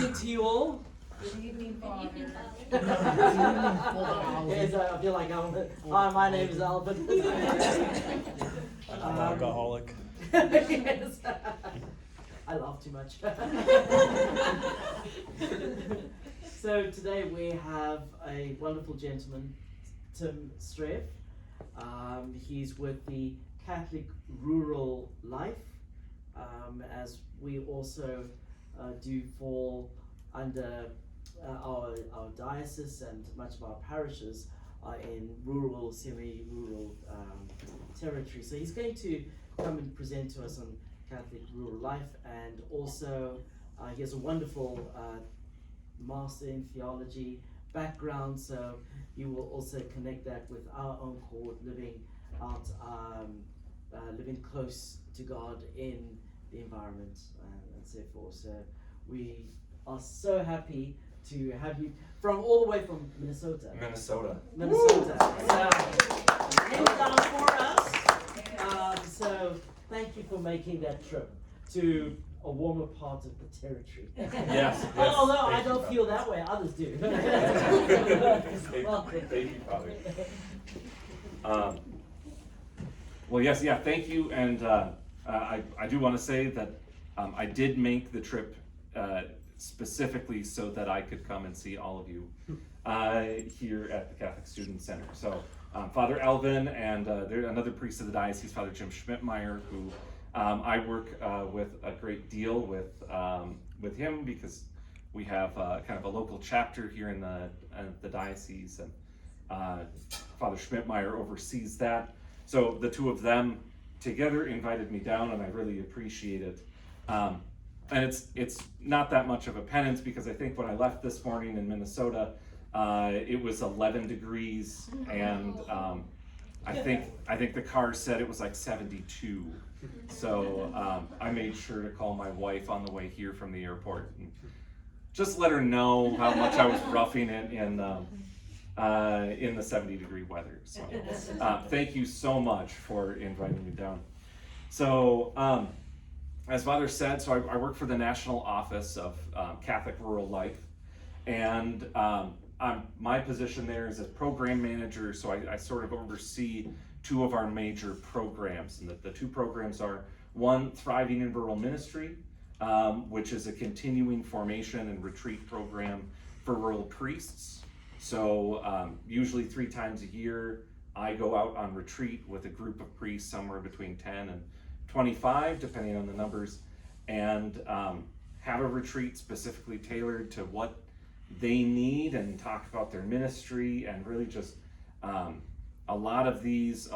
evening to you all. Good evening, Father. Yes, I feel like hi, my name is Alvin. I'm an alcoholic. Yes. I laugh too much. So today we have a wonderful gentleman, Tim Streff. He's with the Catholic Rural Life, as we also do fall under our diocese, and much of our parishes are in rural, semi-rural territory. So he's going to come and present to us on Catholic Rural Life, and also he has a wonderful master in theology background, so you will also connect that with our own call, living out, living close to God in the environment and so forth. So we are so happy to have you from all the way from Minnesota. Minnesota. So, came down for us. So thank you for making that trip to a warmer part of the territory. Yes. Although I Thank don't you, feel Father. that way, others do. Thank you, Father. Well, yes, yeah, thank you, and I do want to say that I did make the trip specifically so that I could come and see all of you here at the Catholic Student Center. So Father Alvin and another priest of the diocese, Father Jim Schmidtmeyer, who I work with a great deal with him, because we have kind of a local chapter here in the diocese, and Father Schmidtmeyer oversees that. So the two of them together invited me down, and I really appreciate it. And it's not that much of a penance, because I think when I left this morning in Minnesota, it was 11 degrees, and I think the car said it was like 72. So I made sure to call my wife on the way here from the airport and just let her know how much I was roughing it in the 70-degree weather. So thank you so much for inviting me down. So as Father said, so I work for the National Office of Catholic Rural Life, and my position there is as program manager, so I sort of oversee two of our major programs, and the two programs are, one, Thriving in Rural Ministry, which is a continuing formation and retreat program for rural priests. So usually 3 times a year, I go out on retreat with a group of priests, somewhere between 10 and 25, depending on the numbers, and have a retreat specifically tailored to what they need, and talk about their ministry, and really just a lot of these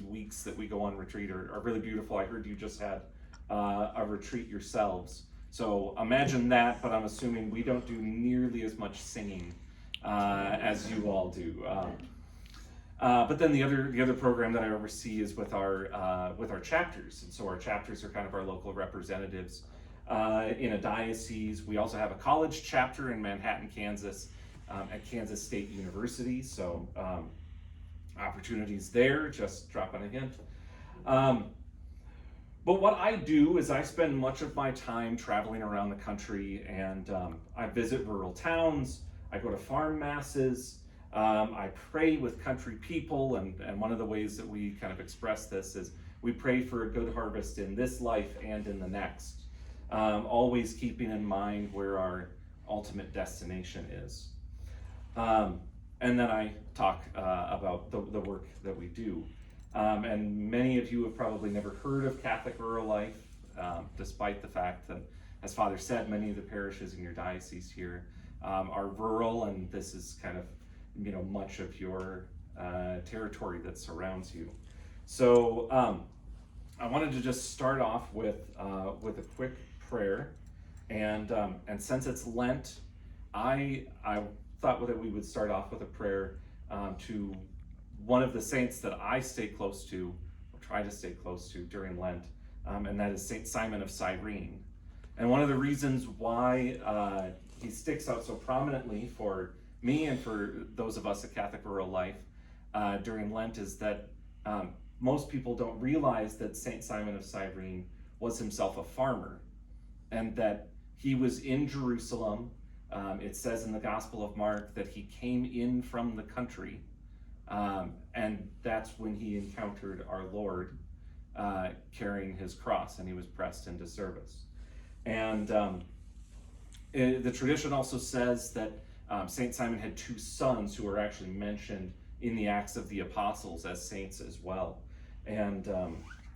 weeks that we go on retreat are really beautiful. I heard you just had a retreat yourselves, so imagine that, but I'm assuming we don't do nearly as much singing as you all do. But then the other program that I oversee is with our chapters, and so our chapters are kind of our local representatives in a diocese. We also have a college chapter in Manhattan, Kansas, at Kansas State University. So opportunities there, just dropping a hint. But what I do is I spend much of my time traveling around the country, and I visit rural towns. I go to farm masses. I pray with country people, and one of the ways that we kind of express this is we pray for a good harvest in this life and in the next, always keeping in mind where our ultimate destination is. And then I talk about the work that we do. And many of you have probably never heard of Catholic Rural Life, despite the fact that, as Father said, many of the parishes in your diocese here are rural, and this is kind of much of your territory that surrounds you. So I wanted to just start off with a quick prayer, and since it's Lent, I thought that we would start off with a prayer to one of the saints that I stay close to, or try to stay close to during Lent, and that is Saint Simon of Cyrene. And one of the reasons why he sticks out so prominently for me and for those of us at Catholic Rural Life during Lent is that most people don't realize that Saint Simon of Cyrene was himself a farmer, and that He was in Jerusalem. It says in the Gospel of Mark that he came in from the country, and that's when he encountered our Lord carrying his cross, and he was pressed into service. And the tradition also says that Saint Simon had two sons who are actually mentioned in the Acts of the Apostles as saints as well. And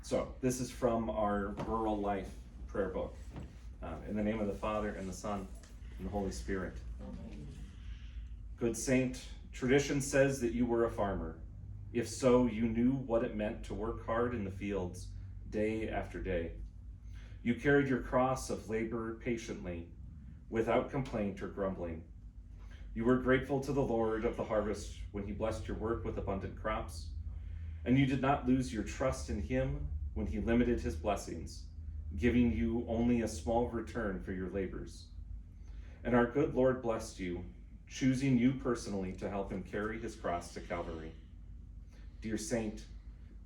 so this is from our Rural Life prayer book. In the name of the Father, and the Son, and the Holy Spirit. Amen. Good saint, tradition says that you were a farmer. If so, you knew what it meant to work hard in the fields, day after day. You carried your cross of labor patiently, without complaint or grumbling. You were grateful to the Lord of the harvest when he blessed your work with abundant crops, and you did not lose your trust in him when he limited his blessings, giving you only a small return for your labors. And our good Lord blessed you, choosing you personally to help him carry his cross to Calvary. Dear saint,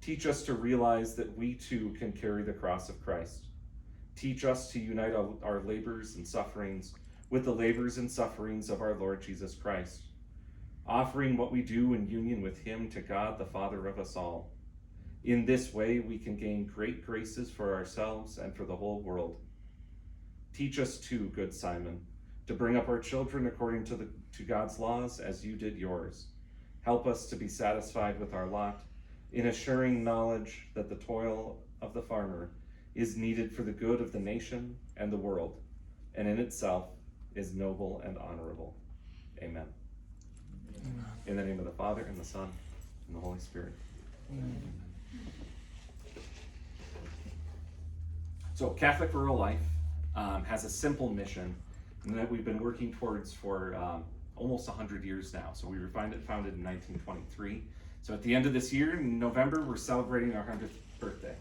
teach us to realize that we too can carry the cross of Christ. Teach us to unite our labors and sufferings with the labors and sufferings of our Lord Jesus Christ, offering what we do in union with him to God, the Father of us all. In this way, we can gain great graces for ourselves and for the whole world. Teach us too, good Simon, to bring up our children according to God's laws as you did yours. Help us to be satisfied with our lot, in assuring knowledge that the toil of the farmer is needed for the good of the nation and the world, and in itself is noble and honorable. Amen. Amen. In the name of the Father, and the Son, and the Holy Spirit. Amen. So Catholic Rural Life has a simple mission that we've been working towards for almost 100 years now. So we were founded in 1923. So at the end of this year, in November, we're celebrating our 100th birthday.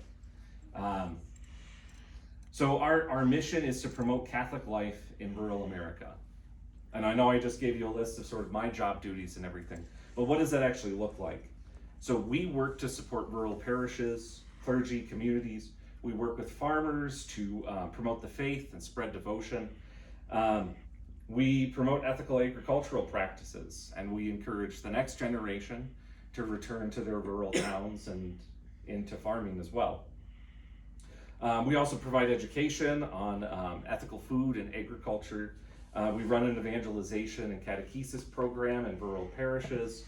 So our mission is to promote Catholic life in rural America. And I know I just gave you a list of sort of my job duties and everything, but what does that actually look like? So we work to support rural parishes, clergy, communities. We work with farmers to promote the faith and spread devotion. We promote ethical agricultural practices, and we encourage the next generation to return to their rural towns and into farming as well. We also provide education on ethical food and agriculture. We run an evangelization and catechesis program in rural parishes.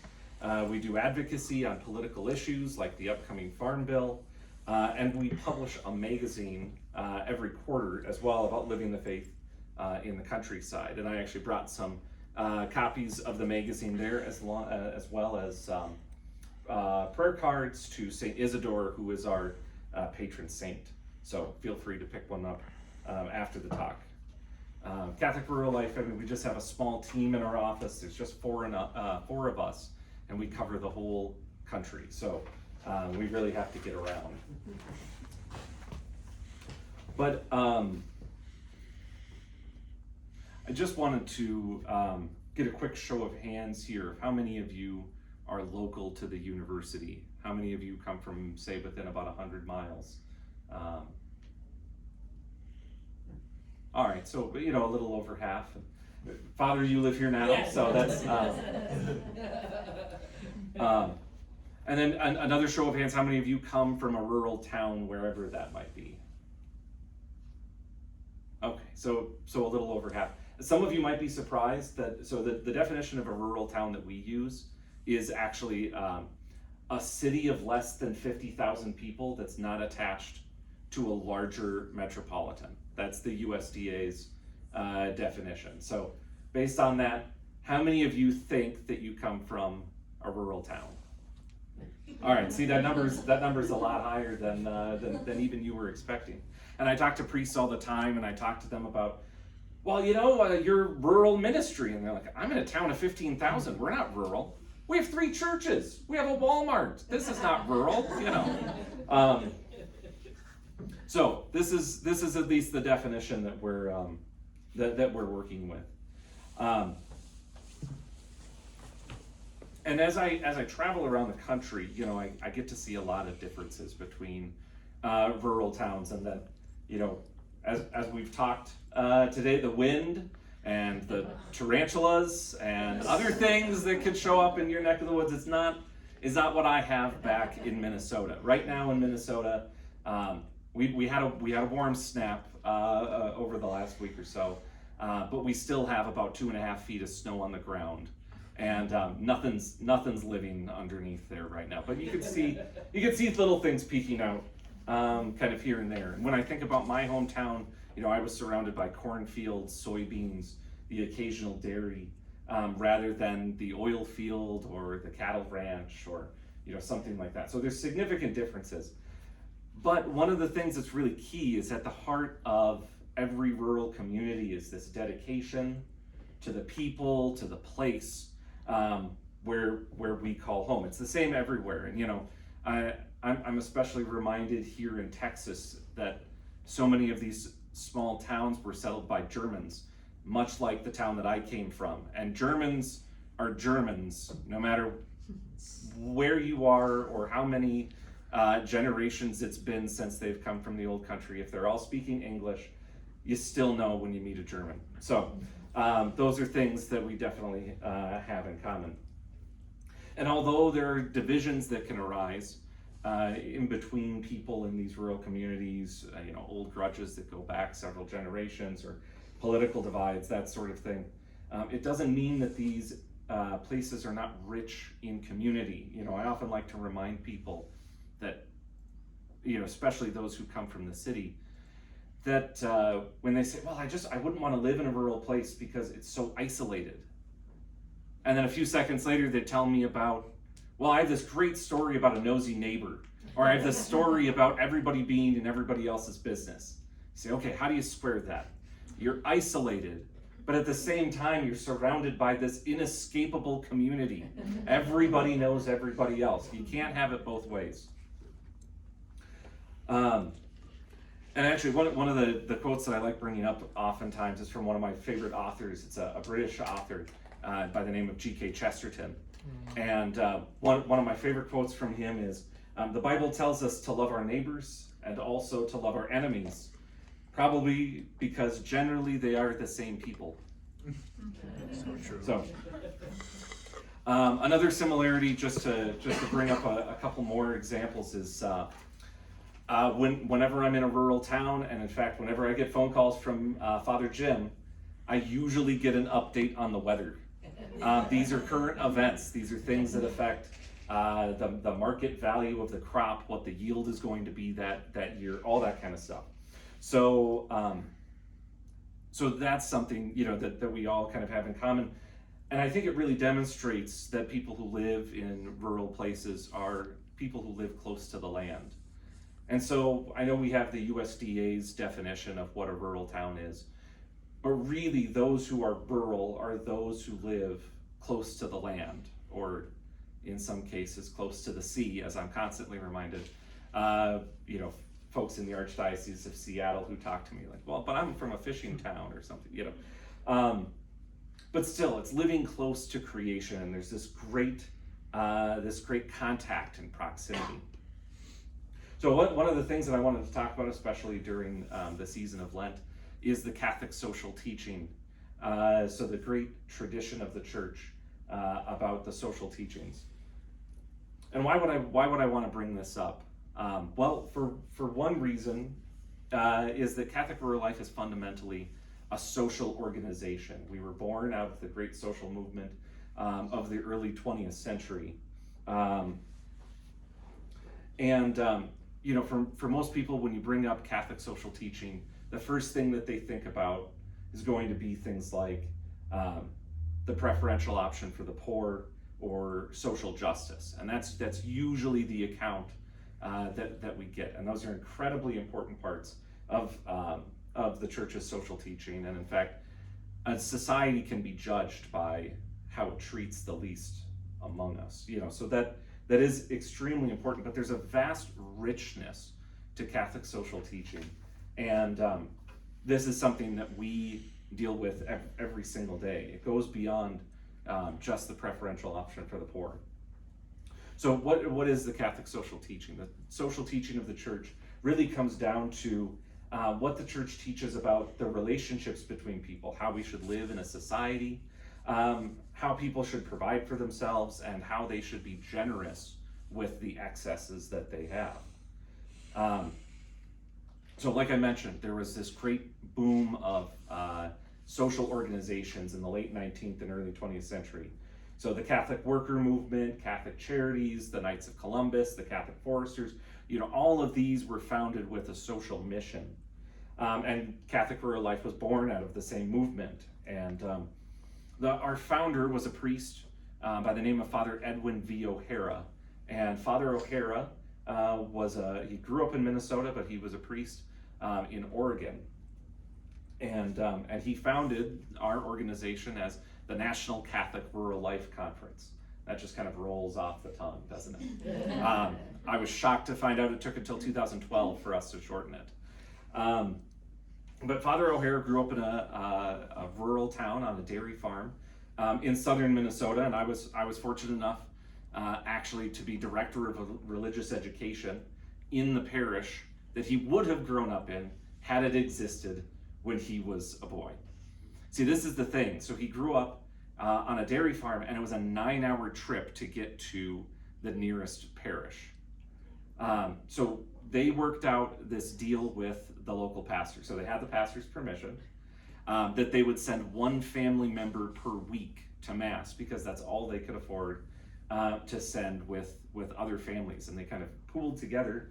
We do advocacy on political issues like the upcoming Farm Bill. And we publish a magazine every quarter as well about living the faith in the countryside. And I actually brought some copies of the magazine there as well as prayer cards to St. Isidore, who is our patron saint. So feel free to pick one up after the talk. Catholic Rural Life, I mean, we just have a small team in our office. There's just four of us, and we cover the whole country. So we really have to get around. But I just wanted to get a quick show of hands here of how many of you are local to the university. How many of you come from, say, within about 100 miles? All right, so a little over half. Father, you live here now, yes. So that's. And then another show of hands, how many of you come from a rural town, wherever that might be? Okay, so a little over half. Some of you might be surprised that, so the definition of a rural town that we use is actually a city of less than 50,000 people that's not attached to a larger metropolitan. That's the USDA's definition. So based on that, how many of you think that you come from a rural town? All right, see, that number's a lot higher than even you were expecting. And I talk to priests all the time, and I talk to them about, well, your rural ministry, and they're like, I'm in a town of 15,000. We're not rural. We have 3 churches. We have a Walmart. This is not rural, So this is at least the definition that we're working with. And as I travel around the country, I get to see a lot of differences between rural towns, and then, as we've talked today, the wind and the tarantulas and other things that could show up in your neck of the woods, is not what I have back in Minnesota. Right now in Minnesota, we had a warm snap over the last week or so, but we still have about 2.5 feet of snow on the ground, and nothing's living underneath there right now. But you can see little things peeking out, kind of here and there. And when I think about my hometown, I was surrounded by cornfields, soybeans, the occasional dairy, rather than the oil field or the cattle ranch or something like that. So there's significant differences. But one of the things that's really key is at the heart of every rural community is this dedication to the people, to the place where we call home. It's the same everywhere. And I'm especially reminded here in Texas that so many of these small towns were settled by Germans, much like the town that I came from. And Germans are Germans, no matter where you are or how many generations it's been since they've come from the old country. If they're all speaking English, you still know when you meet a German. So those are things that we definitely have in common. And although there are divisions that can arise in between people in these rural communities, old grudges that go back several generations, or political divides, that sort of thing, it doesn't mean that these places are not rich in community. I often like to remind people that, especially those who come from the city, that when they say, well, I wouldn't want to live in a rural place because it's so isolated. And then a few seconds later, they tell me about, well, I have this great story about a nosy neighbor, or I have this story about everybody being in everybody else's business. You say, okay, how do you square that? You're isolated, but at the same time, you're surrounded by this inescapable community. Everybody knows everybody else. You can't have it both ways. And actually, one of the quotes that I like bringing up oftentimes is from one of my favorite authors. It's a British author by the name of G.K. Chesterton. And one of my favorite quotes from him is, the Bible tells us to love our neighbors and also to love our enemies, probably because generally they are the same people. So true. So, another similarity, just to bring up a couple more examples, is whenever I'm in a rural town, and in fact, whenever I get phone calls from Father Jim, I usually get an update on the weather. These are current events. These are things that affect the market value of the crop, what the yield is going to be that year, all that kind of stuff. So that's something that we all kind of have in common, and I think it really demonstrates that people who live in rural places are people who live close to the land. And so I know we have the USDA's definition of what a rural town is, but really those who are rural are those who live close to the land, or in some cases close to the sea, as I'm constantly reminded. Folks in the Archdiocese of Seattle who talk to me like, well, but I'm from a fishing town or something, but still, it's living close to creation, and there's this great contact and proximity. So one of the things that I wanted to talk about, especially during the season of Lent, is the Catholic social teaching. So the great tradition of the Church about the social teachings. And why would I want to bring this up? Well, for one reason, is that Catholic rural life is fundamentally a social organization. We were born out of the great social movement of the early 20th century. For most people, when you bring up Catholic social teaching, the first thing that they think about is going to be things like the preferential option for the poor or social justice. And that's usually the account that we get. And those are incredibly important parts of the Church's social teaching. And in fact, a society can be judged by how it treats the least among us. So that is extremely important. But there's a vast richness to Catholic social teaching, and this is something that we deal with every single day. It goes beyond just the preferential option for the poor. So what is the Catholic social teaching? The social teaching of the Church really comes down to what the church teaches about the relationships between people, how we should live in a society, how people should provide for themselves, and how they should be generous with the excesses that they have. So like I mentioned, there was this great boom of social organizations in the late 19th and early 20th century. So the Catholic Worker Movement, Catholic Charities, the Knights of Columbus, the Catholic Foresters, all of these were founded with a social mission. And Catholic Rural Life was born out of the same movement. And our founder was a priest by the name of Father Edwin V. O'Hara. And Father O'Hara he grew up in Minnesota, but he was a priest in Oregon. And he founded our organization as the National Catholic Rural Life Conference. That just kind of rolls off the tongue, doesn't it? I was shocked to find out it took until 2012 for us to shorten it. But Father O'Hara grew up in a rural town on a dairy farm in southern Minnesota, and I was fortunate enough actually to be director of religious education in the parish that he would have grown up in had it existed when he was a boy. See, this is the thing. So he grew up on a dairy farm, and it was a 9-hour trip to get to the nearest parish. So they worked out this deal with the local pastor. So they had the pastor's permission that they would send one family member per week to Mass, because that's all they could afford to send with other families. And they kind of pooled together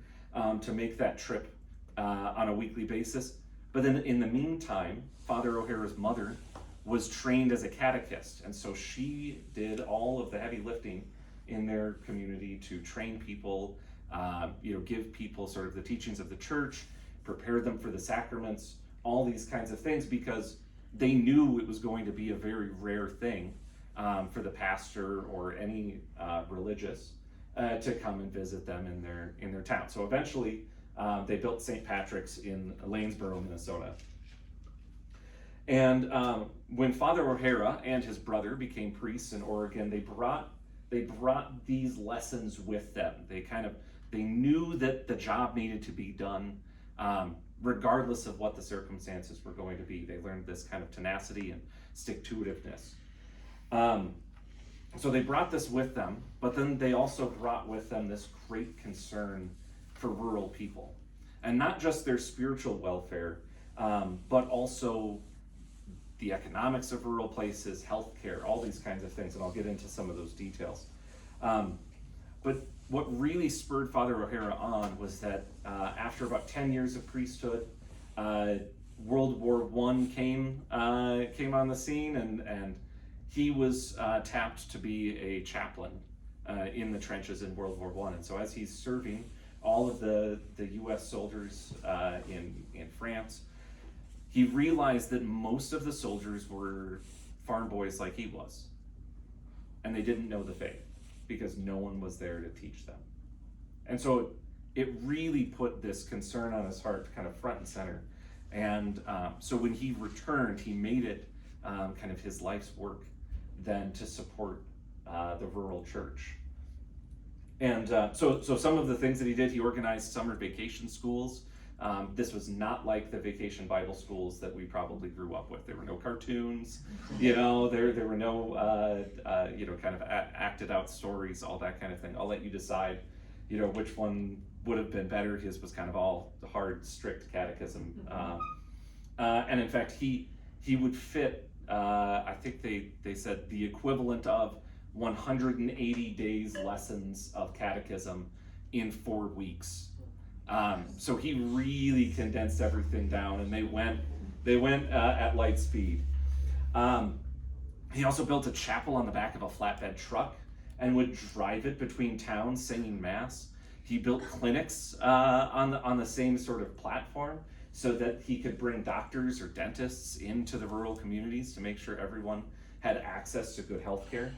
to make that trip on a weekly basis. But then in the meantime, Father O'Hara's mother was trained as a catechist, and so she did all of the heavy lifting in their community to train people, give people sort of the teachings of the church, prepare them for the sacraments, all these kinds of things, because they knew it was going to be a very rare thing for the pastor or any religious to come and visit them in their town. So eventually they built St. Patrick's in Lanesboro, Minnesota. And when Father O'Hara and his brother became priests in Oregon, they brought these lessons with them. They knew that the job needed to be done regardless of what the circumstances were going to be. They learned this kind of tenacity and stick-to-itiveness. So they brought this with them, but then they also brought with them this great concern for rural people. And not just their spiritual welfare, but also the economics of rural places, healthcare, all these kinds of things, and I'll get into some of those details. But what really spurred Father O'Hara on was that after about 10 years of priesthood, World War I came on the scene, and he was tapped to be a chaplain in the trenches in World War I. And so as he's serving all of the U.S. soldiers in France, he realized that most of the soldiers were farm boys like he was, and they didn't know the faith because no one was there to teach them. And so it really put this concern on his heart kind of front and center. And so when he returned, he made it kind of his life's work then to support the rural church. And so some of the things that he did, he organized summer vacation schools. This was not like the vacation Bible schools that we probably grew up with. There were no cartoons, there were no, kind of acted out stories, all that kind of thing. I'll let you decide, which one would have been better. His was kind of all hard, strict catechism. And in fact, he would fit, I think they said the equivalent of 180 days lessons of catechism in 4 weeks. So he really condensed everything down, and they went at light speed. He also built a chapel on the back of a flatbed truck and would drive it between towns singing Mass. He built clinics on the same sort of platform so that he could bring doctors or dentists into the rural communities to make sure everyone had access to good health care.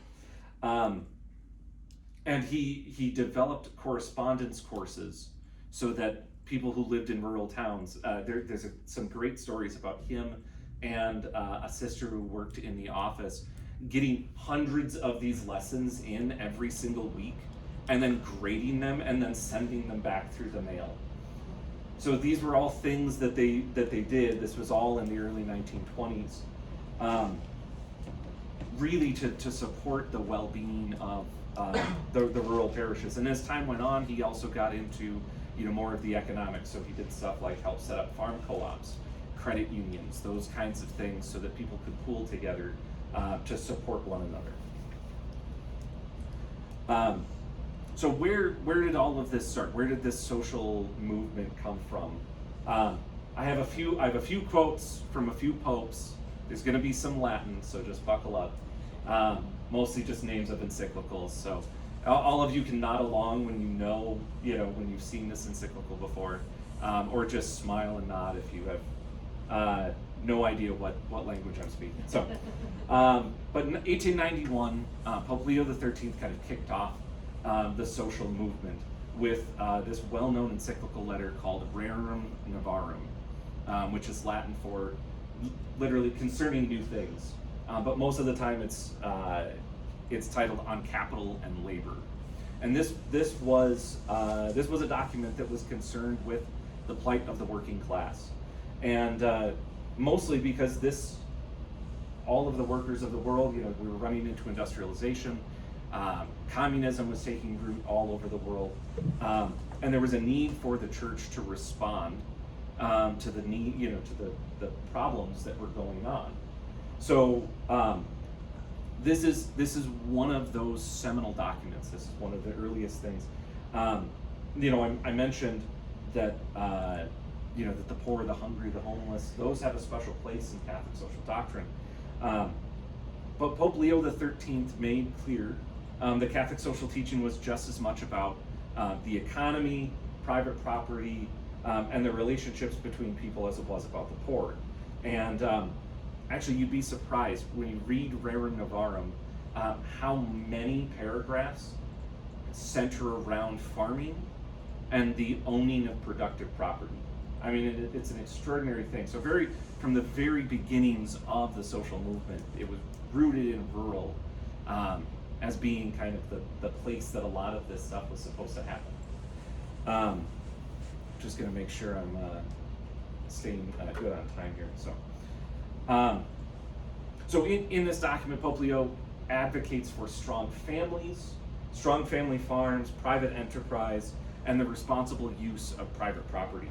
And he developed correspondence courses so that people who lived in rural towns, there's some great stories about him and a sister who worked in the office getting hundreds of these lessons in every single week and then grading them and then sending them back through the mail. So these were all things that they did. This was all in the early 1920s, really to support the well-being of the rural parishes. And as time went on, he also got into more of the economics. So he did stuff like help set up farm co-ops, credit unions, those kinds of things, so that people could pool together to support one another. So where did all of this start? Where did this social movement come from? I have a few quotes from a few popes. There's going to be some Latin, so just buckle up. Mostly just names of encyclicals. So all of you can nod along when when you've seen this encyclical before, or just smile and nod if you have no idea what language I'm speaking. So, but in 1891, Pope Leo XIII kind of kicked off the social movement with this well-known encyclical letter called Rerum Novarum, which is Latin for literally concerning new things. But most of the time it's titled On Capital and Labor. And this was a document that was concerned with the plight of the working class. And mostly because all of the workers of the world, we were running into industrialization, communism was taking root all over the world, and there was a need for the church to respond to the need, to the problems that were going on. So this is one of those seminal documents. This is one of the earliest things. I mentioned that that the poor, the hungry, the homeless, those have a special place in Catholic social doctrine. But Pope Leo XIII made clear that Catholic social teaching was just as much about the economy, private property, and the relationships between people as it was about the poor. And actually, you'd be surprised when you read Rerum Novarum how many paragraphs center around farming and the owning of productive property. I mean, it's an extraordinary thing. So from the very beginnings of the social movement, it was rooted in rural as being kind of the place that a lot of this stuff was supposed to happen. Just gonna make sure I'm staying good on time here. So in this document, Pope Leo advocates for strong families, strong family farms, private enterprise, and the responsible use of private property.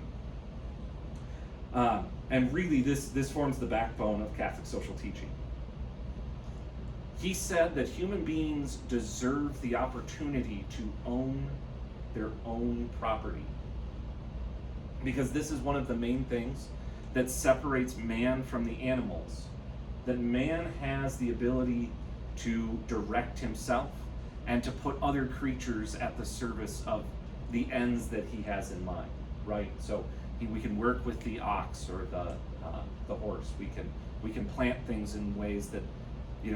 And really, this forms the backbone of Catholic social teaching. He said that human beings deserve the opportunity to own their own property, because this is one of the main things that separates man from the animals, that man has the ability to direct himself and to put other creatures at the service of the ends that he has in mind, right? So we can work with the ox or the horse. We can plant things in ways that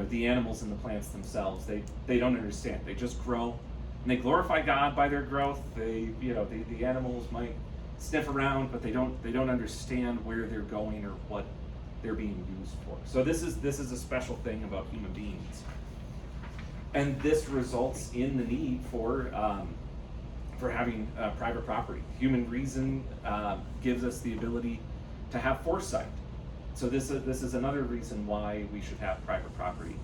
the animals and the plants themselves, they don't understand. They just grow and they glorify God by their growth. The animals might sniff around, but they don't understand where they're going or what they're being used for. So this is a special thing about human beings, and this results in the need for having private property. Human reason gives us the ability to have foresight. So this is another reason why we should have private property.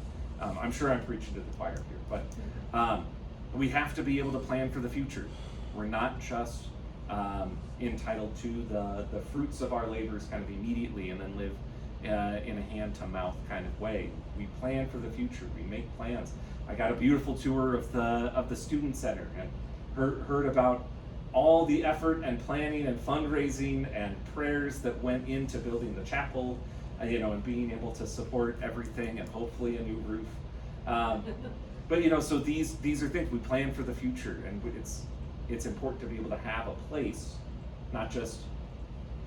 I'm sure I'm preaching to the choir here, but we have to be able to plan for the future. We're not just entitled to the fruits of our labors kind of immediately and then live in a hand-to-mouth kind of way. We plan for the future. We make plans. I got a beautiful tour of the student center and heard about all the effort and planning and fundraising and prayers that went into building the chapel, and being able to support everything and hopefully a new roof. But so these are things we plan for the future, and it's important to be able to have a place, not just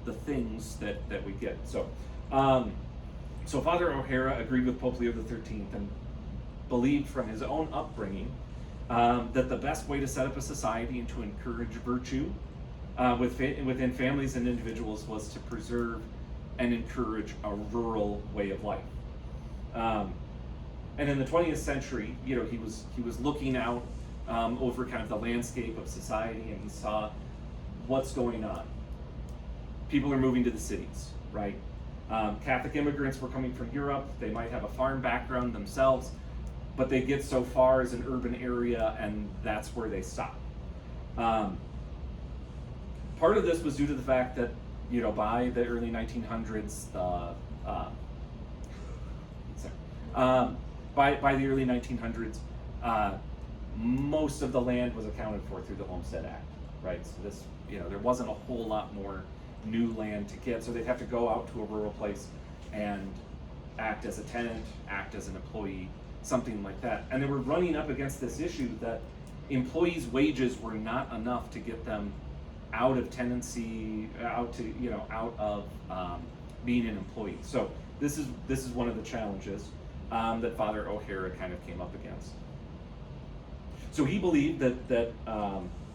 the things that we get. So Father O'Hara agreed with Pope Leo XIII and believed from his own upbringing that the best way to set up a society and to encourage virtue within families and individuals was to preserve and encourage a rural way of life. And in the 20th century, he was looking out over kind of the landscape of society, and he saw what's going on. people are moving to the cities, right? Catholic immigrants were coming from Europe. They might have a farm background themselves, but they get so far as an urban area, and that's where they stop. Part of this was due to the fact that, by the early 1900s, by the early 1900s, most of the land was accounted for through the Homestead Act, right? So this, there wasn't a whole lot more new land to get, so they'd have to go out to a rural place and act as a tenant, act as an employee, something like that. And they were running up against this issue that employees' wages were not enough to get them out of tenancy, out of being an employee. So this is one of the challenges that Father O'Hara kind of came up against. So he believed that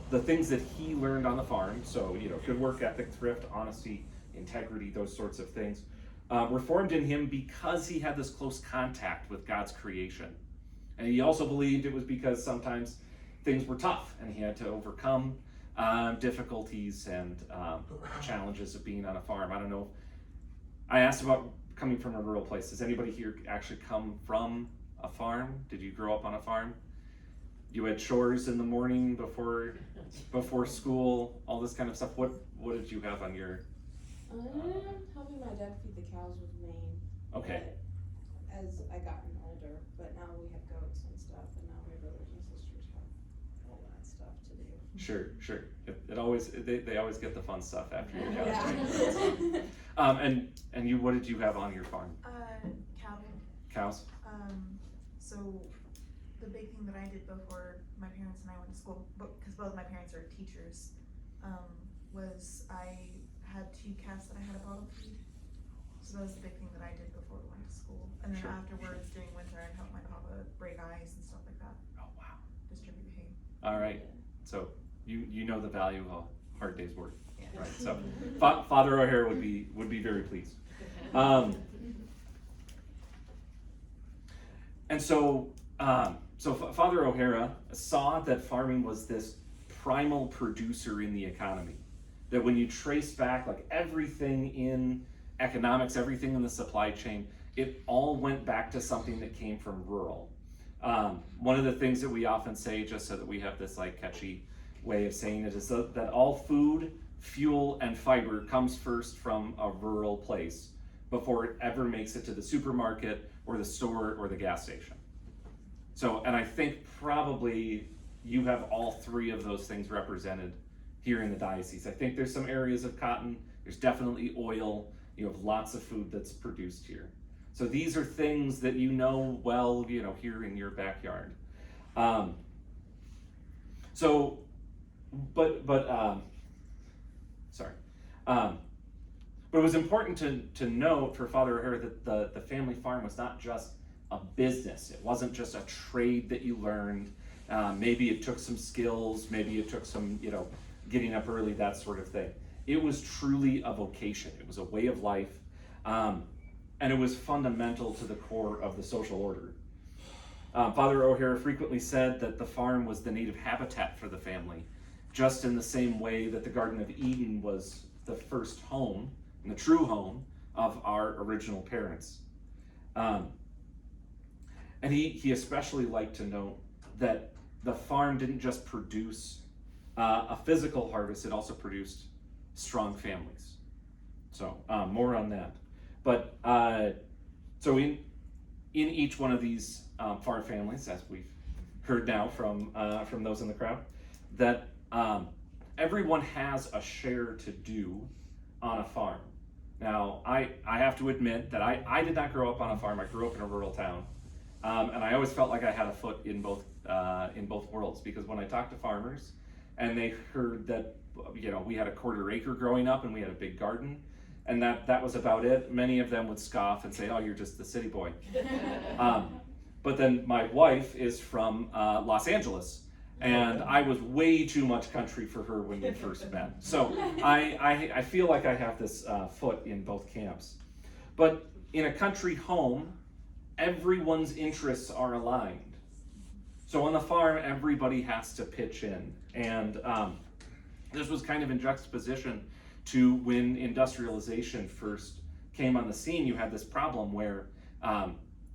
the things that he learned on the farm, so good work ethic, thrift, honesty, integrity, those sorts of things, were formed in him because he had this close contact with God's creation. And he also believed it was because sometimes things were tough and he had to overcome difficulties and challenges of being on a farm. I don't know. I asked about coming from a rural place. Does anybody here actually come from a farm? Did you grow up on a farm? You had chores in the morning before school, all this kind of stuff. What did you have on your? Helping my dad feed the cows was main. Okay. But as I gotten older, but now we have goats and stuff, and now my brothers and sisters have all that stuff to do. Sure. It always they always get the fun stuff after you have. Yeah. And you, what did you have on your farm? Cattle. Cows. So the big thing that I did before my parents and I went to school, because both my parents are teachers, was I had 2 calves that I had to bottle feed. So that was the big thing that I did before we went to school. And then Sure. afterwards, during winter, I'd help my papa break ice and stuff like that. Oh wow. Distribute hay. All right. So you know the value of a hard day's work, Yeah. right? So Father O'Hara would be very pleased. And so Father O'Hara saw that farming was this primal producer in the economy. That when you trace back like everything in economics, everything in the supply chain, it all went back to something that came from rural. One of the things that we often say, just so that we have this like catchy way of saying it, is that all food, fuel, and fiber comes first from a rural place before it ever makes it to the supermarket or the store or the gas station. So, and I think probably you have all 3 of those things represented here in the diocese. I think there's some areas of cotton, there's definitely oil, you have lots of food that's produced here. So these are things that well, here in your backyard. But it was important to note for Father O'Hara that the family farm was not just a business. It wasn't just a trade that you learned. Maybe it took some skills, maybe it took some, getting up early, that sort of thing. It was truly a vocation. It was a way of life. And it was fundamental to the core of the social order. Father O'Hara frequently said that the farm was the native habitat for the family, just in the same way that the Garden of Eden was the first home, and the true home, of our original parents. And he especially liked to note that the farm didn't just produce a physical harvest, it also produced strong families. So more on that. But so in each one of these farm families, as we've heard now from those in the crowd, that everyone has a share to do on a farm. Now, I have to admit that I did not grow up on a farm. I grew up in a rural town, and I always felt like I had a foot in both worlds, because when I talked to farmers and they heard that we had a 1/4 acre growing up and we had a big garden, and that was about it, many of them would scoff and say, "Oh, you're just the city boy." But then my wife is from Los Angeles, and I was way too much country for her when we first met. So I feel like I have this foot in both camps. But in a country home, everyone's interests are aligned. So on the farm, everybody has to pitch in. And this was kind of in juxtaposition to when industrialization first came on the scene. You had this problem where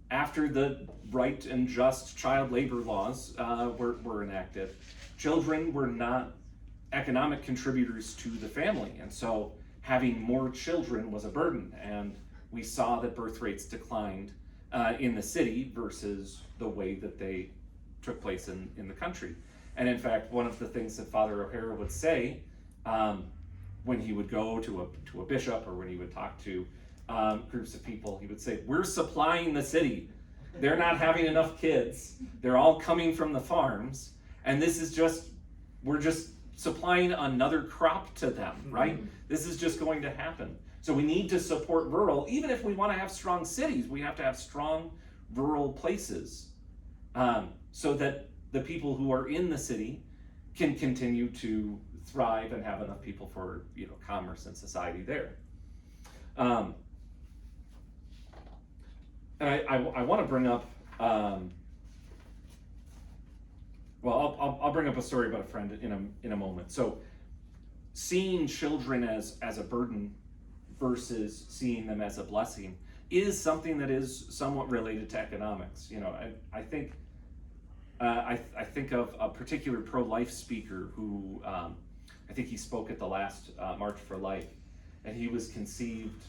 after the right and just child labor laws were enacted, children were not economic contributors to the family, and so having more children was a burden, and we saw that birth rates declined in the city versus the way that they took place in the country. And in fact, one of the things that Father O'Hara would say when he would go to a bishop, or when he would talk to groups of people, he would say, "We're supplying the city. They're not having enough kids. They're all coming from the farms, and we're just supplying another crop to them, right? This is just going to happen. So we need to support rural. Even if we want to have strong cities, we have to have strong rural places so that the people who are in the city can continue to thrive and have enough people for commerce and society there." And I want to bring up, I'll bring up a story about a friend in a moment. So seeing children as a burden versus seeing them as a blessing is something that is somewhat related to economics. I think of a particular pro-life speaker who I think he spoke at the last March for Life, and he was conceived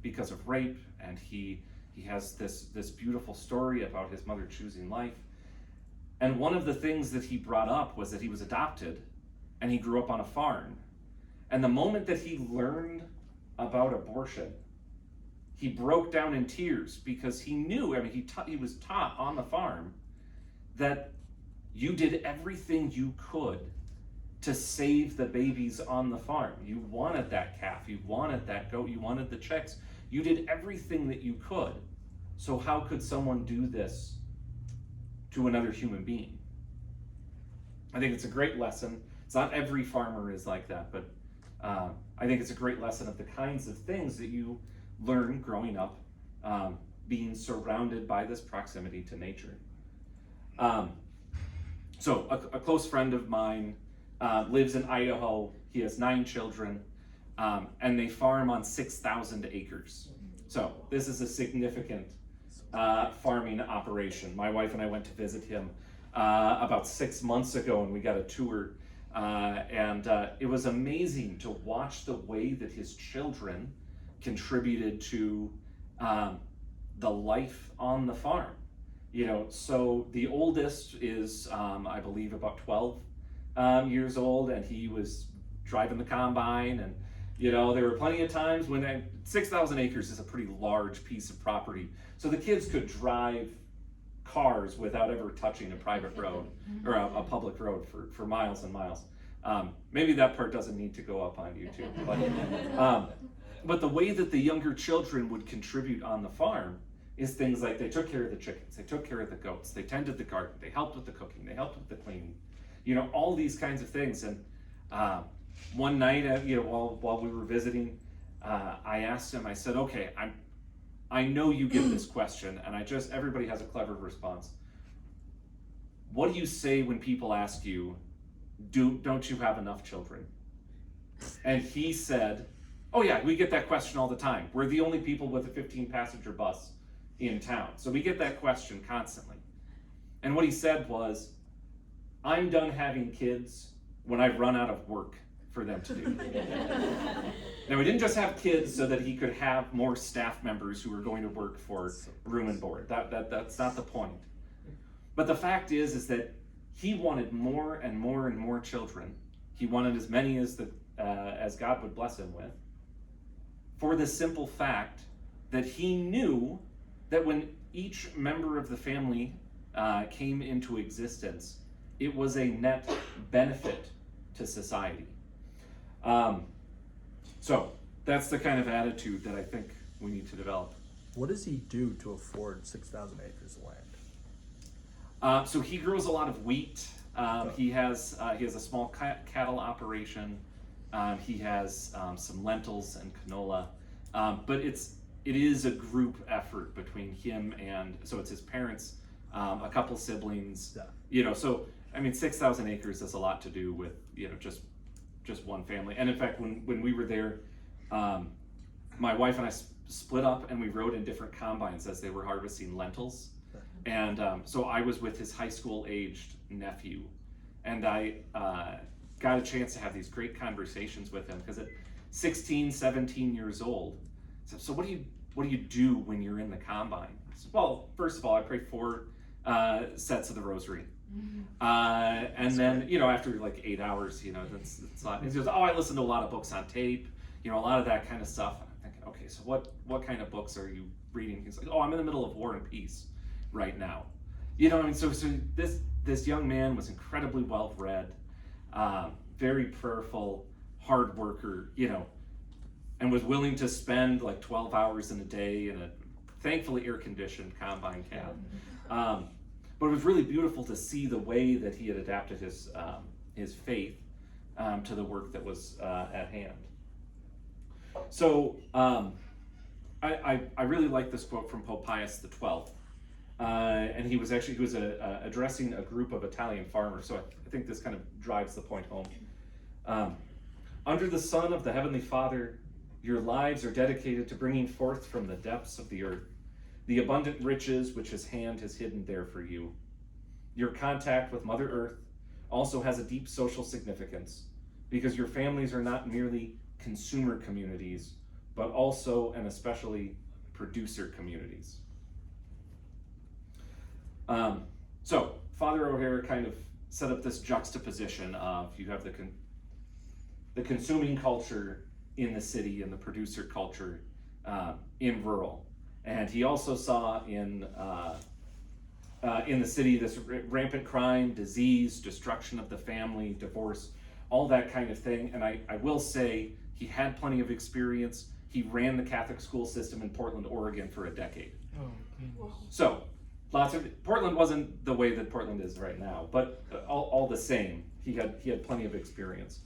because of rape, and he has this beautiful story about his mother choosing life. And one of the things that he brought up was that he was adopted and he grew up on a farm. And the moment that he learned about abortion, he broke down in tears, because he knew, he was taught on the farm that you did everything you could to save the babies on the farm. You wanted that calf, you wanted that goat, you wanted the chicks. You did everything that you could. So how could someone do this to another human being? I think it's a great lesson. It's not every farmer is like that, but I think it's a great lesson of the kinds of things that you learn growing up, being surrounded by this proximity to nature. So a close friend of mine lives in Idaho. He has 9 children, and they farm on 6,000 acres. So this is a significant farming operation. My wife and I went to visit him about 6 months ago, and we got a tour, and it was amazing to watch the way that his children contributed to the life on the farm. So the oldest is, I believe, about 12 years old, and he was driving the combine, and there were plenty of times when 6,000 acres is a pretty large piece of property. So the kids could drive cars without ever touching a private road or a public road for miles and miles. Maybe that part doesn't need to go up on YouTube. But the way that the younger children would contribute on the farm is things like they took care of the chickens, they took care of the goats, they tended the garden, they helped with the cooking, they helped with the cleaning, all these kinds of things. And one night, while we were visiting, I asked him, I said, "Okay, I know you get this question, and everybody has a clever response. What do you say when people ask you, don't you have enough children?" And he said, "Oh yeah, we get that question all the time. We're the only people with a 15-passenger bus in town. So we get that question constantly." And what he said was, "I'm done having kids when I've run out of work for them to do." Now, he didn't just have kids so that he could have more staff members who were going to work for room and board. That's not the point. But the fact is that he wanted more and more and more children. He wanted as many as God would bless him with, for the simple fact that he knew that when each member of the family came into existence, it was a net benefit to society. So that's the kind of attitude that I think we need to develop. What does he do to afford 6,000 acres of land? So he grows a lot of wheat. He has a small cattle operation. He has some lentils and canola. But it is a group effort between him and, so it's his parents, a couple siblings. Yeah. So 6,000 acres has a lot to do with just just one family. And in fact, when we were there, my wife and I split up and we rode in different combines as they were harvesting lentils. And so I was with his high school aged nephew, and I got a chance to have these great conversations with him, because at 16, 17 years old, so what do you do when you're in the combine? I said, well, first of all, I pray 4 sets of the rosary. And then, after like 8 hours, that's not, he goes, oh, I listen to a lot of books on tape, a lot of that kind of stuff. And I'm thinking, okay, so what kind of books are you reading? He's like, oh, I'm in the middle of War and Peace right now. So this young man was incredibly well read, very prayerful, hard worker, and was willing to spend like 12 hours in a day in a thankfully air-conditioned combine cab. But it was really beautiful to see the way that he had adapted his faith to the work that was at hand. So I really like this quote from Pope Pius XII. And he was addressing a group of Italian farmers, so I think this kind of drives the point home. Under the sun of the Heavenly Father, your lives are dedicated to bringing forth from the depths of the earth the abundant riches which His hand has hidden there for you. Your contact with Mother Earth also has a deep social significance, because your families are not merely consumer communities, but also and especially producer communities. So Father O'Hara kind of set up this juxtaposition of, you have the consuming culture in the city and the producer culture in rural. And he also saw in the city this rampant crime, disease, destruction of the family, divorce, all that kind of thing. And I will say he had plenty of experience. He ran the Catholic school system in Portland, Oregon for a decade. Oh, goodness. So Portland wasn't the way that Portland is right now, but all the same, he had plenty of experience.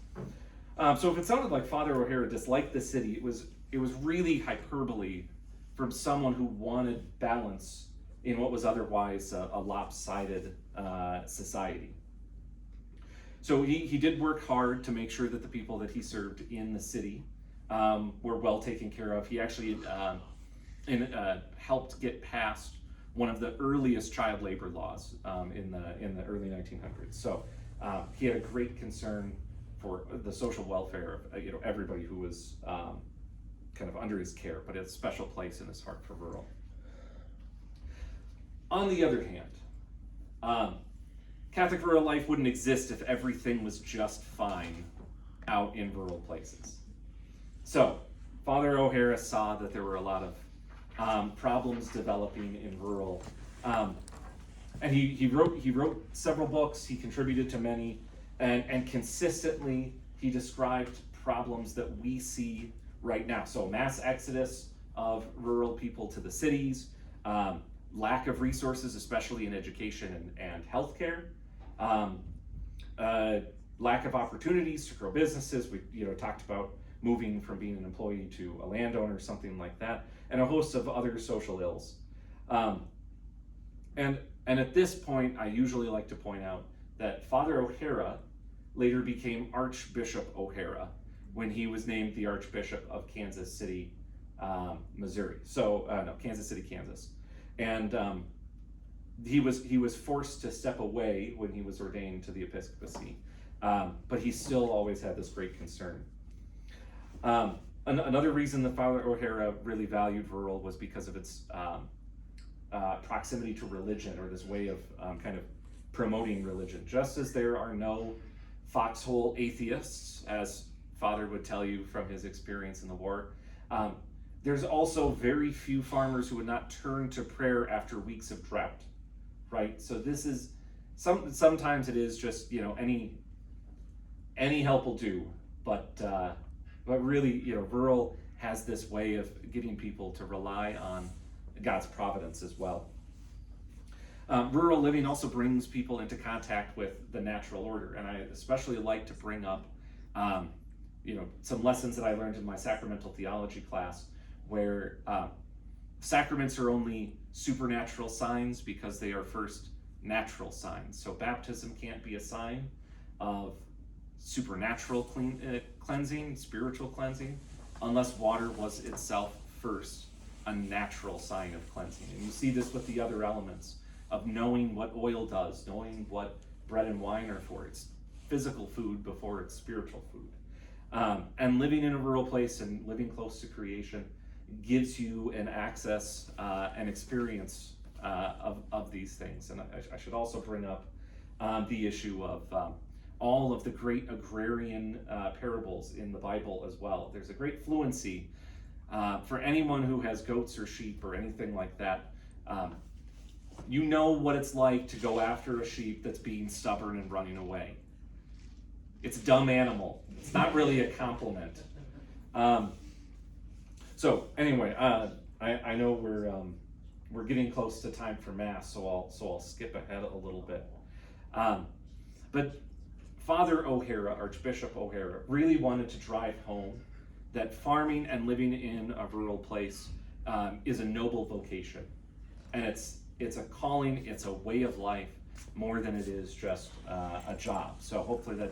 So if it sounded like Father O'Hara disliked the city, it was really hyperbole from someone who wanted balance in what was otherwise a lopsided society. So he did work hard to make sure that the people that he served in the city were well taken care of. He actually helped get passed one of the earliest child labor laws in the early 1900s. So he had a great concern for the social welfare of everybody who was kind of under his care, but a special place in his heart for rural. On the other hand, Catholic rural life wouldn't exist if everything was just fine out in rural places. So Father O'Hara saw that there were a lot of problems developing in rural, and he wrote several books. He contributed to many, and consistently he described problems that we see right now. So mass exodus of rural people to the cities, lack of resources, especially in education and healthcare, lack of opportunities to grow businesses. We talked about moving from being an employee to a landowner, something like that, and a host of other social ills. And at this point, I usually like to point out that Father O'Hara later became Archbishop O'Hara when he was named the Archbishop of Kansas City, Missouri. Kansas City, Kansas. And he was forced to step away when he was ordained to the episcopacy, but he still always had this great concern. Another reason that Father O'Hara really valued rural was because of its proximity to religion, or this way of kind of promoting religion. Just as there are no foxhole atheists, as Father would tell you from his experience in the war, there's also very few farmers who would not turn to prayer after weeks of drought, right? So this is, sometimes it is just, any help will do, but really, rural has this way of getting people to rely on God's providence as well. Rural living also brings people into contact with the natural order, and I especially like to bring up some lessons that I learned in my sacramental theology class, where sacraments are only supernatural signs because they are first natural signs. So baptism can't be a sign of supernatural cleansing, spiritual cleansing, unless water was itself first a natural sign of cleansing. And you see this with the other elements of knowing what oil does, knowing what bread and wine are for. It's physical food before it's spiritual food. And living in a rural place and living close to creation gives you an access and experience of these things. And I should also bring up the issue of all of the great agrarian parables in the Bible as well. There's a great fluency for anyone who has goats or sheep or anything like that. You know what it's like to go after a sheep that's being stubborn and running away. It's a dumb animal. It's not really a compliment. So anyway, I know we're getting close to time for Mass, so I'll skip ahead a little bit. But Father O'Hara, Archbishop O'Hara, really wanted to drive home that farming and living in a rural place is a noble vocation, and it's a calling, it's a way of life more than it is just a job. So hopefully that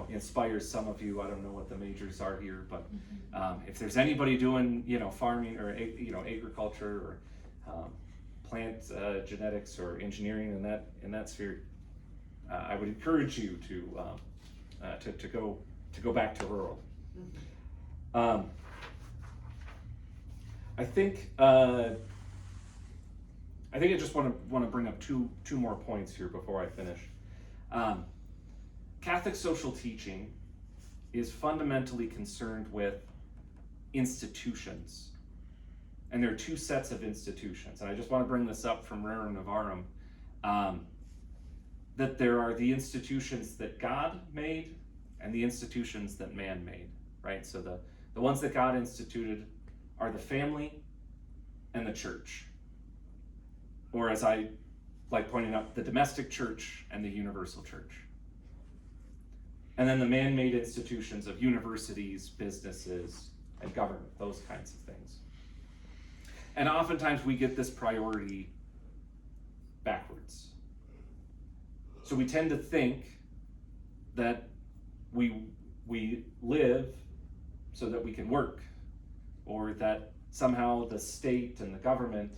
inspires some of you. I don't know what the majors are here, but if there's anybody doing farming or agriculture or plant genetics or engineering in that sphere, I would encourage you to go back to rural. I think I just want to bring up two more points here before I finish. Catholic social teaching is fundamentally concerned with institutions, and there are two sets of institutions. And I just want to bring this up from Rerum Novarum, that there are the institutions that God made and the institutions that man made, right? So the ones that God instituted are the family and the church. Or as I like pointing out, the domestic church and the universal church. And then the man-made institutions of universities, businesses, and government, those kinds of things. And oftentimes we get this priority backwards. So we tend to think that we live so that we can work, or that somehow the state and the government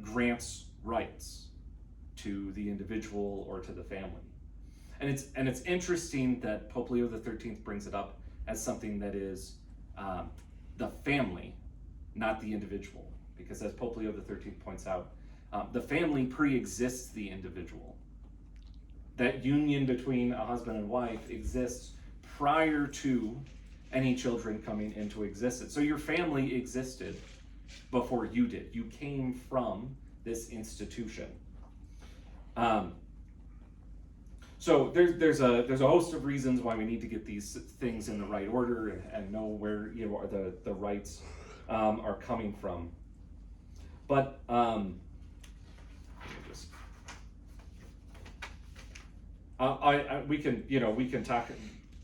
grants rights to the individual or to the family. And it's interesting that Pope Leo XIII brings it up as something that is the family, not the individual. Because as Pope Leo XIII points out, the family pre-exists the individual. That union between a husband and wife exists prior to any children coming into existence. So your family existed before you did. You came from this institution. So there's a host of reasons why we need to get these things in the right order and know where the rights are coming from. But we can talk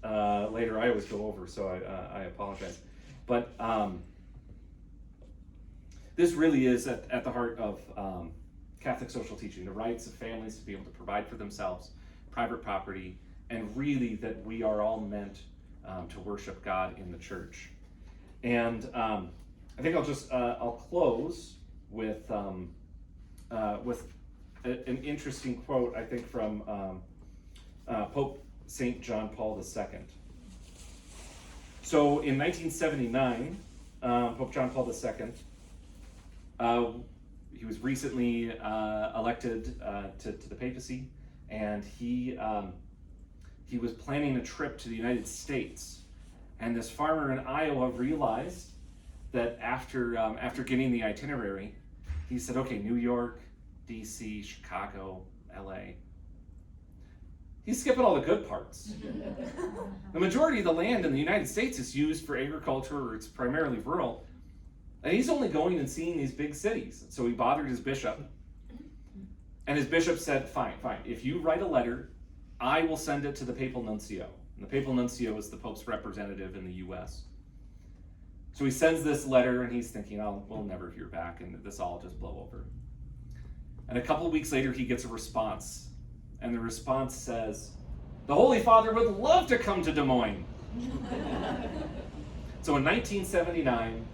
later. I always go over, so I apologize. But this really is at the heart of Catholic social teaching: the rights of families to be able to provide for themselves, private property, and really that we are all meant to worship God in the church. And I think I'll close with an interesting quote, I think, from Pope St. John Paul II. So in 1979, Pope John Paul II, he was recently elected to the papacy, and he was planning a trip to the United States. And this farmer in Iowa realized that after getting the itinerary, he said, okay, New York, DC, Chicago, LA. He's skipping all the good parts. The majority of the land in the United States is used for agriculture, or it's primarily rural. And he's only going and seeing these big cities. So he bothered his bishop. And his bishop said, fine. If you write a letter, I will send it to the papal nuncio. And the papal nuncio is the Pope's representative in the US. So he sends this letter, and he's thinking, we'll never hear back, and this all just blow over. And a couple of weeks later, he gets a response. And the response says, The Holy Father would love to come to Des Moines. So in 1979,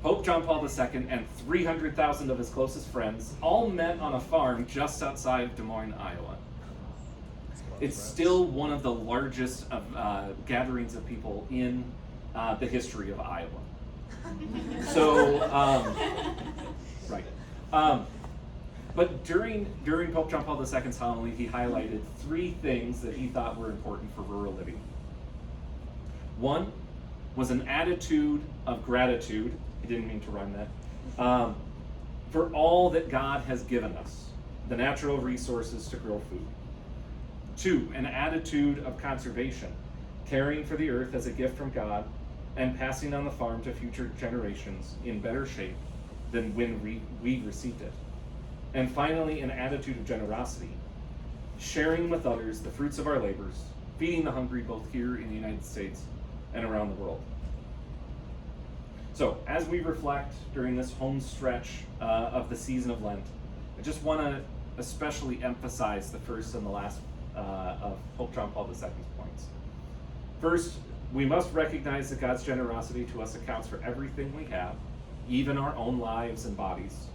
Pope John Paul II and 300,000 of his closest friends all met on a farm just outside of Des Moines, Iowa. It's still one of the largest of, gatherings of people in the history of Iowa. So, right. But during Pope John Paul II's homily, he highlighted 3 things that he thought were important for rural living. One was an attitude of gratitude. He didn't mean to rhyme that. For all that God has given us, the natural resources to grow food. 2, an attitude of conservation, caring for the earth as a gift from God and passing on the farm to future generations in better shape than when we received it. And finally, an attitude of generosity, sharing with others the fruits of our labors, feeding the hungry both here in the United States and around the world. So, as we reflect during this home stretch of the season of Lent, I just want to especially emphasize the first and the last of Pope John Paul II's points. First, we must recognize that God's generosity to us accounts for everything we have, even our own lives and bodies.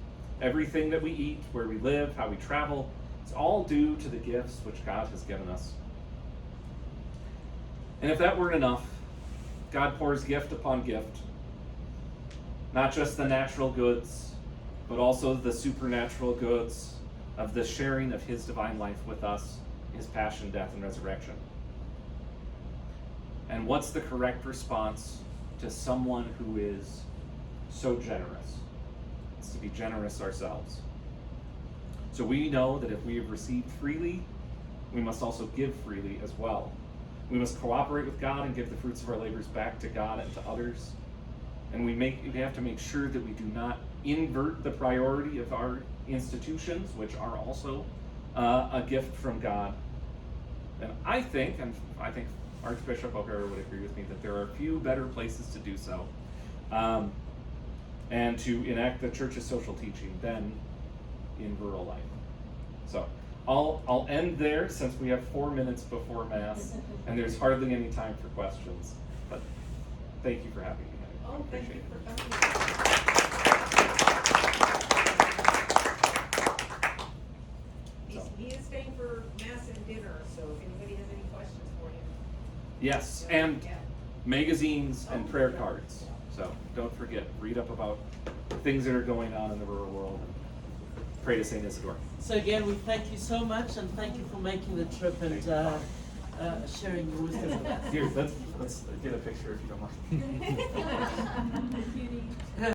Everything that we eat, where we live, how we travel, it's all due to the gifts which God has given us. And if that weren't enough, God pours gift upon gift, not just the natural goods, but also the supernatural goods of the sharing of his divine life with us, his passion, death, and resurrection. And what's the correct response to someone who is so generous? It's to be generous ourselves. So we know that if we have received freely, we must also give freely as well. We must cooperate with God and give the fruits of our labors back to God and to others. And we have to make sure that we do not invert the priority of our institutions, which are also a gift from God. And I think Archbishop O'Hara would agree with me that there are few better places to do so, and to enact the Church's social teaching than in rural life. So I'll end there since we have 4 minutes before Mass, and there's hardly any time for questions. But thank you for having me. I appreciate it. He is staying for Mass and dinner, so if anybody has any questions for him. Yes, and magazines and prayer cards. So don't forget, read up about things that are going on in the rural world and pray to St. Isidore. So again, we thank you so much, and thank you for making the trip and sharing your wisdom with us. Here, let's get a picture if you don't mind.